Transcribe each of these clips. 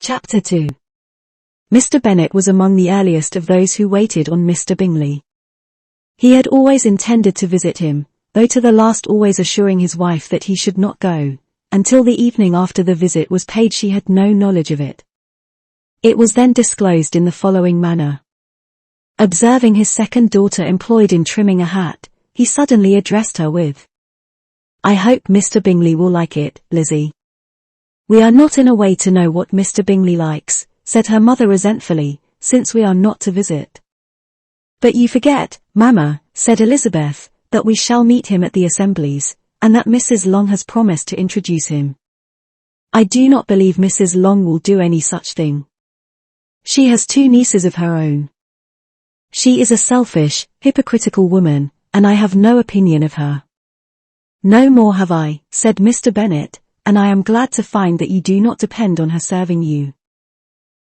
Chapter 2. Mr. Bennet was among the earliest of those who waited on Mr. Bingley. He had always intended to visit him, though to the last always assuring his wife that he should not go. Until the evening after the visit was paid she had no knowledge of it. It was then disclosed in the following manner. Observing his second daughter employed in trimming a hat, he suddenly addressed her with, "I hope Mr. Bingley will like it, Lizzie." "We are not in a way to know what Mr. Bingley likes," said her mother resentfully, "since we are not to visit." "But you forget, Mamma," said Elizabeth, "that we shall meet him at the assemblies, and that Mrs. Long has promised to introduce him." "I do not believe Mrs. Long will do any such thing. She has 2 nieces of her own. She is a selfish, hypocritical woman, and I have no opinion of her." "No more have I," said Mr. Bennet, "and I am glad to find that you do not depend on her serving you."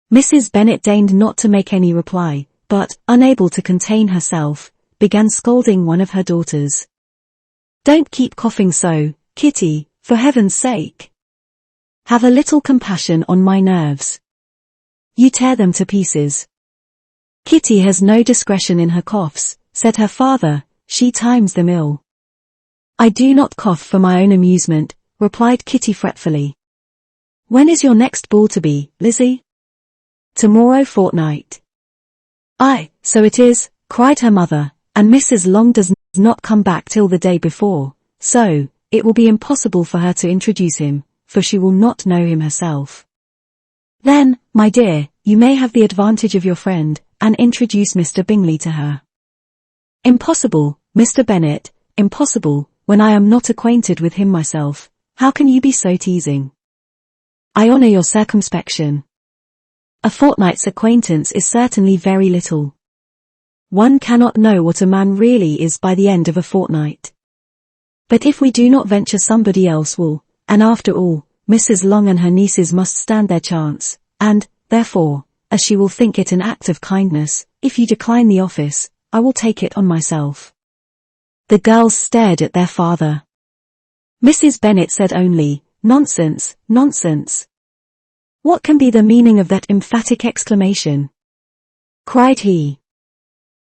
Mrs. Bennet deigned not to make any reply, but, unable to contain herself, began scolding one of her daughters. "Don't keep coughing so, Kitty, for heaven's sake. Have a little compassion on my nerves. You tear them to pieces." "Kitty has no discretion in her coughs," said her father, "she times them ill." "I do not cough for my own amusement," replied Kitty fretfully. "When is your next ball to be, Lizzie?" "Tomorrow fortnight." "Aye, so it is," cried her mother, "and Mrs. Long does not come back till the day before, so it will be impossible for her to introduce him, for she will not know him herself." "Then, my dear, you may have the advantage of your friend, and introduce Mr. Bingley to her." "Impossible, Mr. Bennet, impossible, when I am not acquainted with him myself. How can you be so teasing?" "I honor your circumspection. A fortnight's acquaintance is certainly very little. One cannot know what a man really is by the end of a fortnight. But if we do not venture somebody else will, and after all, Mrs. Long and her nieces must stand their chance, and, therefore, as she will think it an act of kindness, if you decline the office, I will take it on myself." The girls stared at their father. Mrs. Bennet said only, "Nonsense, nonsense. What can be the meaning of that emphatic exclamation?" cried he.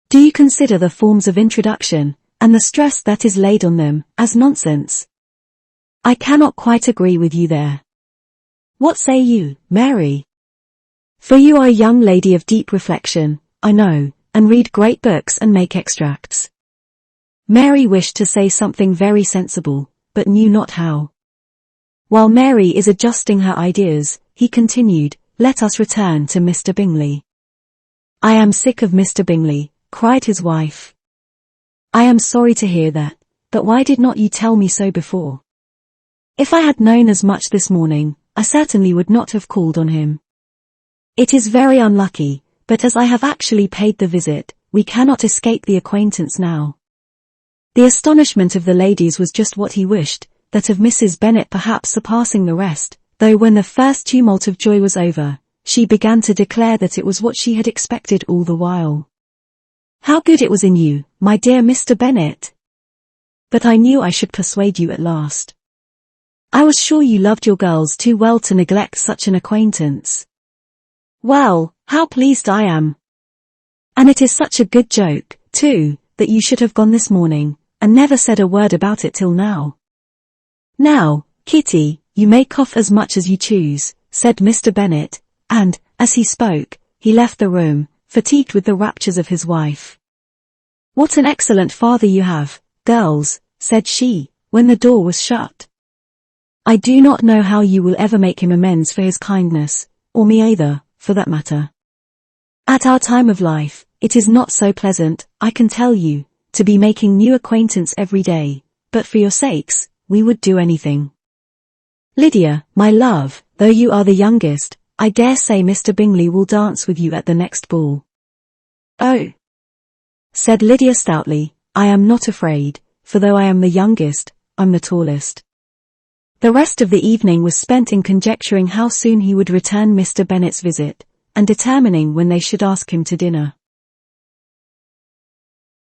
"Do you consider the forms of introduction, and the stress that is laid on them, as nonsense? I cannot quite agree with you there. What say you, Mary? For you are a young lady of deep reflection, I know, and read great books and make extracts." Mary wished to say something very sensible, but knew not how. While Mary is adjusting her ideas, he continued, "Let us return to Mr. Bingley." "I am sick of Mr. Bingley," cried his wife. "I am sorry to hear that, but why did not you tell me so before? If I had known as much this morning, I certainly would not have called on him. It is very unlucky, but as I have actually paid the visit, we cannot escape the acquaintance now." The astonishment of the ladies was just what he wished, that of Mrs. Bennet perhaps surpassing the rest, though when the first tumult of joy was over, she began to declare that it was what she had expected all the while. "How good it was in you, my dear Mr. Bennet! But I knew I should persuade you at last. I was sure you loved your girls too well to neglect such an acquaintance. Well, how pleased I am! And it is such a good joke, too, that you should have gone this morning, and never said a word about it till now." "Now, Kitty, you may cough as much as you choose," said Mr. Bennet, and, as he spoke, he left the room, fatigued with the raptures of his wife. "What an excellent father you have, girls," said she, when the door was shut. "I do not know how you will ever make him amends for his kindness, or me either, for that matter. At our time of life, it is not so pleasant, I can tell you, to be making new acquaintance every day, but for your sakes, we would do anything. Lydia, my love, though you are the youngest, I dare say Mr. Bingley will dance with you at the next ball." "Oh," said Lydia stoutly, "I am not afraid, for though I am the youngest, I'm the tallest." The rest of the evening was spent in conjecturing how soon he would return Mr. Bennet's visit, and determining when they should ask him to dinner.